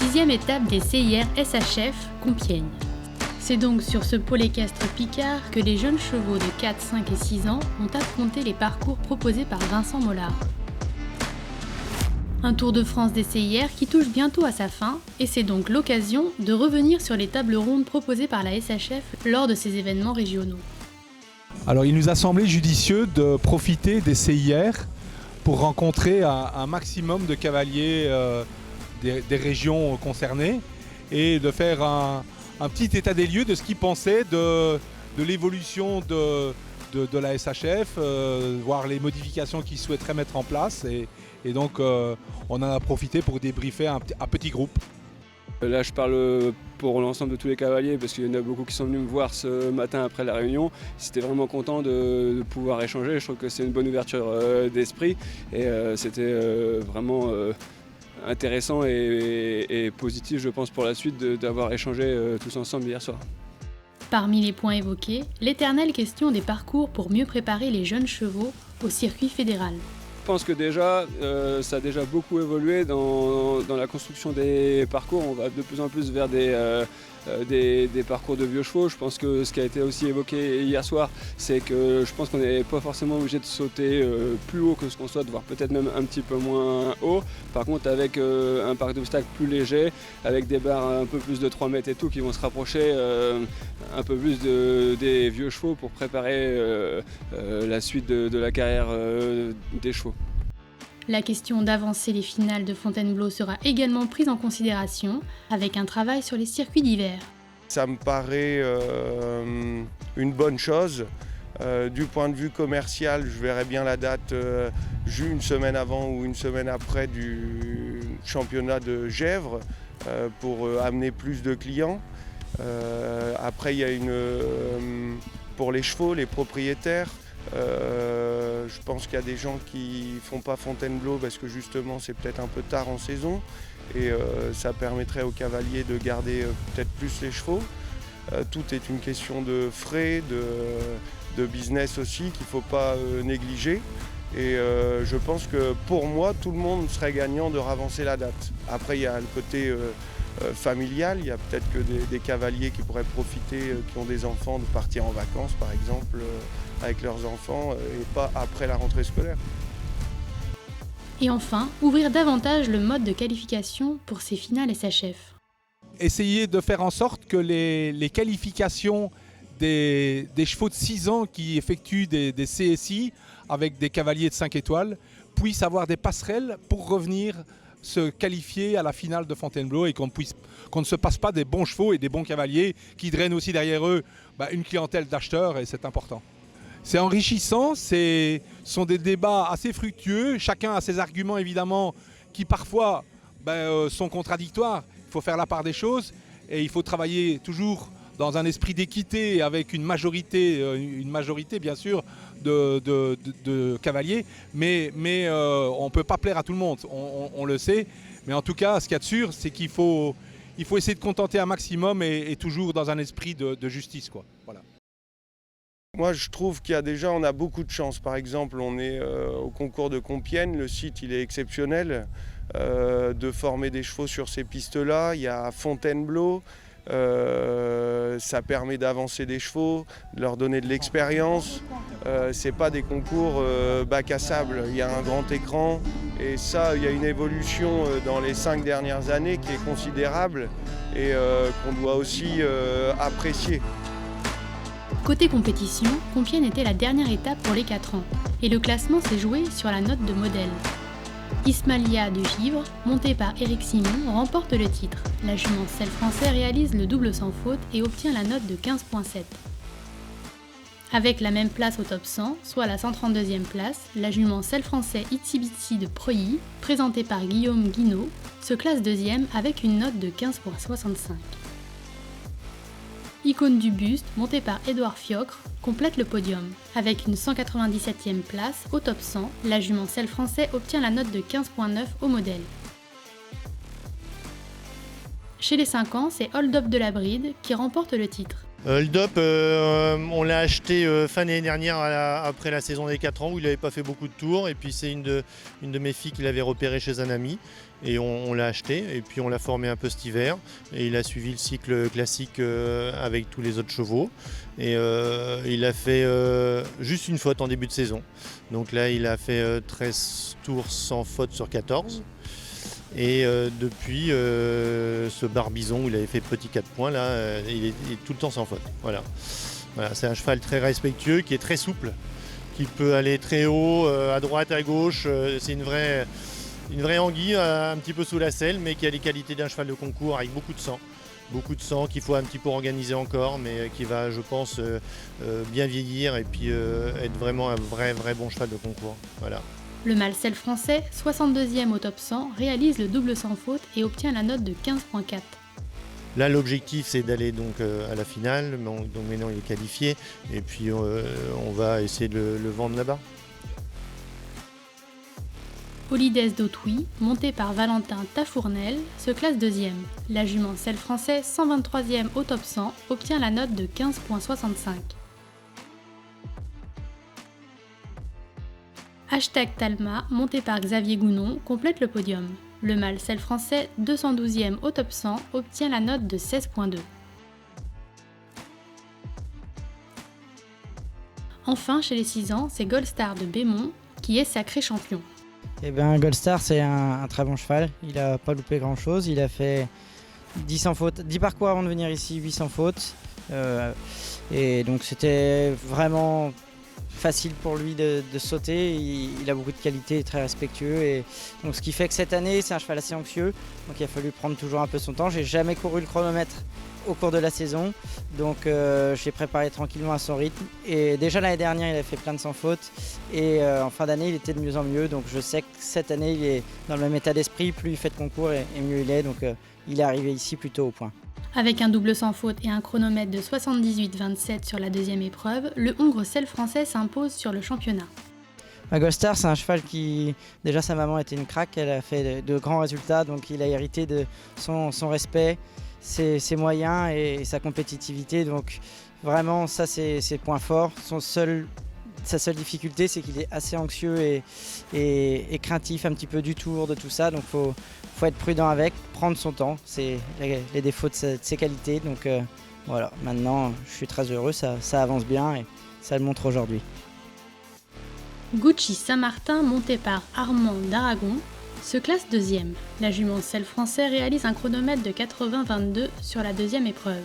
6e étape des CIR SHF Compiègne. C'est donc sur ce pôle équestre Picard que les jeunes chevaux de 4, 5 et 6 ans ont affronté les parcours proposés par Vincent Mollard. Un Tour de France des CIR qui touche bientôt à sa fin, et c'est donc l'occasion de revenir sur les tables rondes proposées par la SHF lors de ces événements régionaux. Alors il nous a semblé judicieux de profiter des CIR pour rencontrer un maximum de cavaliers des régions concernées et de faire un petit état des lieux de ce qu'ils pensaient de l'évolution de la SHF, voir les modifications qu'ils souhaiteraient mettre en place. Et donc on en a profité pour débriefer un petit groupe. Là je parle pour l'ensemble de tous les cavaliers parce qu'il y en a beaucoup qui sont venus me voir ce matin après la réunion. C'était vraiment content de pouvoir échanger. Je trouve que c'est une bonne ouverture d'esprit et c'était vraiment intéressant et positif je pense pour la suite d'avoir échangé tous ensemble hier soir. Parmi les points évoqués, l'éternelle question des parcours pour mieux préparer les jeunes chevaux au circuit fédéral. Je pense que déjà, ça a déjà beaucoup évolué dans la construction des parcours. On va de plus en plus vers des parcours de vieux chevaux. Je pense que ce qui a été aussi évoqué hier soir, c'est que je pense qu'on n'est pas forcément obligé de sauter plus haut que ce qu'on souhaite, voire peut-être même un petit peu moins haut. Par contre, avec un parc d'obstacles plus léger, avec des barres un peu plus de 3 mètres et tout, qui vont se rapprocher un peu plus des vieux chevaux pour préparer la suite de la carrière des chevaux. La question d'avancer les finales de Fontainebleau sera également prise en considération avec un travail sur les circuits d'hiver. Ça me paraît une bonne chose. Du point de vue commercial, je verrais bien la date une semaine avant ou une semaine après du championnat de Gèvres pour amener plus de clients. Après, il y a pour les chevaux, les propriétaires. Je pense qu'il y a des gens qui ne font pas Fontainebleau parce que justement c'est peut-être un peu tard en saison et ça permettrait aux cavaliers de garder peut-être plus les chevaux. Tout est une question de frais, de business aussi qu'il ne faut pas négliger et je pense que pour moi tout le monde serait gagnant de ravancer la date. Après il y a le côté familial, il y a peut-être que des cavaliers qui pourraient profiter, qui ont des enfants, de partir en vacances par exemple avec leurs enfants et pas après la rentrée scolaire. Et enfin, ouvrir davantage le mode de qualification pour ces finales SHF. Essayer de faire en sorte que les qualifications des chevaux de 6 ans qui effectuent des CSI avec des cavaliers de 5 étoiles puissent avoir des passerelles pour revenir se qualifier à la finale de Fontainebleau et qu'on ne se passe pas des bons chevaux et des bons cavaliers qui drainent aussi derrière eux une clientèle d'acheteurs et c'est important. C'est enrichissant, ce sont des débats assez fructueux, chacun a ses arguments évidemment qui parfois sont contradictoires. Il faut faire la part des choses et il faut travailler toujours dans un esprit d'équité avec une majorité bien sûr de cavaliers, mais on ne peut pas plaire à tout le monde, on le sait. Mais en tout cas, ce qu'il y a de sûr, c'est qu'il faut essayer de contenter un maximum et toujours dans un esprit de justice, quoi. Voilà. Moi, je trouve on a beaucoup de chance. Par exemple, on est au concours de Compiègne, le site il est exceptionnel, de former des chevaux sur ces pistes-là. Il y a Fontainebleau, ça permet d'avancer des chevaux, de leur donner de l'expérience. C'est pas des concours bac à sable, il y a un grand écran et ça, il y a une évolution dans les 5 dernières années qui est considérable et qu'on doit aussi apprécier. Côté compétition, Compiègne était la dernière étape pour les 4 ans, et le classement s'est joué sur la note de modèle. Ismalia de Givre, montée par Éric Simon, remporte le titre. La jument Selle Français réalise le double sans faute et obtient la note de 15,7. Avec la même place au top 100, soit la 132e place, la jument Selle Français Itsy Bitsy de Preuilly, présentée par Guillaume Guinaud, se classe deuxième avec une note de 15,65. Icône du buste, montée par Édouard Fiocre, complète le podium. Avec une 197e place au top 100, la jument Selle Français obtient la note de 15,9 au modèle. Chez les 5 ans, c'est Hold Up de la Bride qui remporte le titre. Le DOP, on l'a acheté fin d'année dernière après la saison des 4 ans où il n'avait pas fait beaucoup de tours. Et puis c'est une de mes filles qui l'avait repéré chez un ami. Et on l'a acheté et puis on l'a formé un peu cet hiver. Et il a suivi le cycle classique avec tous les autres chevaux. Et il a fait juste une faute en début de saison. Donc là il a fait 13 tours sans faute sur 14. Et depuis ce Barbizon où il avait fait petit 4 points, là, il est tout le temps sans faute. Voilà, c'est un cheval très respectueux, qui est très souple, qui peut aller très haut, à droite, à gauche. C'est une vraie anguille, un petit peu sous la selle, mais qui a les qualités d'un cheval de concours avec beaucoup de sang qu'il faut un petit peu organiser encore, mais qui va, je pense, bien vieillir et puis être vraiment un vrai bon cheval de concours. Voilà. Le mâle Selle français, 62e au top 100, réalise le double sans faute et obtient la note de 15.4. Là, l'objectif, c'est d'aller donc à la finale. Donc maintenant, il est qualifié. Et puis, on va essayer de le vendre là-bas. Holidays d'Autouy, montée par Valentin Tafournel, se classe 2e. La jument Selle français, 123e au top 100, obtient la note de 15.65. Hashtag Talma, monté par Xavier Gounon, complète le podium. Le mâle Selle français, 212e au top 100, obtient la note de 16.2. Enfin, chez les 6 ans, c'est Gold Star de Bémont qui est sacré champion. Eh bien, Gold Star, c'est un très bon cheval. Il n'a pas loupé grand-chose. Il a fait 10 sans faute, 10 parcours avant de venir ici, 8 sans faute. Et donc, c'était vraiment facile pour lui de sauter. Il a beaucoup de qualités, très respectueux. Et donc, ce qui fait que cette année, c'est un cheval assez anxieux. Donc, il a fallu prendre toujours un peu son temps. J'ai jamais couru le chronomètre au cours de la saison. Donc, j'ai préparé tranquillement à son rythme. Et déjà l'année dernière, il a fait plein de sans faute. Et en fin d'année, il était de mieux en mieux. Donc, je sais que cette année, il est dans le même état d'esprit. Plus il fait de concours et mieux il est. Donc, il est arrivé ici plutôt au point. Avec un double sans faute et un chronomètre de 78,27 sur la deuxième épreuve, le Hongre Selle français s'impose sur le championnat. Gold Star, c'est un cheval qui, déjà sa maman était une crack, elle a fait de grands résultats, donc il a hérité de son respect, ses moyens et sa compétitivité. Donc vraiment, ça c'est ses points forts. Sa seule difficulté, c'est qu'il est assez anxieux et craintif un petit peu du tour, de tout ça. Donc faut être prudent avec, prendre son temps. C'est les défauts de ses qualités. Donc voilà, maintenant je suis très heureux, ça avance bien et ça le montre aujourd'hui. Gucci Saint-Martin, monté par Armand d'Aragon, se classe 2e. La jument Selle français réalise un chronomètre de 80,22 sur la deuxième épreuve.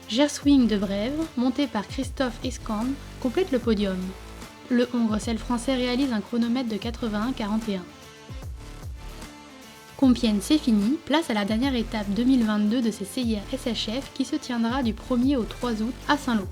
Gerswing de Brèvre, monté par Christophe Escande, complète le podium. Le Hongre Selle français réalise un chronomètre de 81,41. Compiègne, c'est fini, place à la dernière étape 2022 de ces CIR SHF qui se tiendra du 1er au 3 août à Saint-Lô.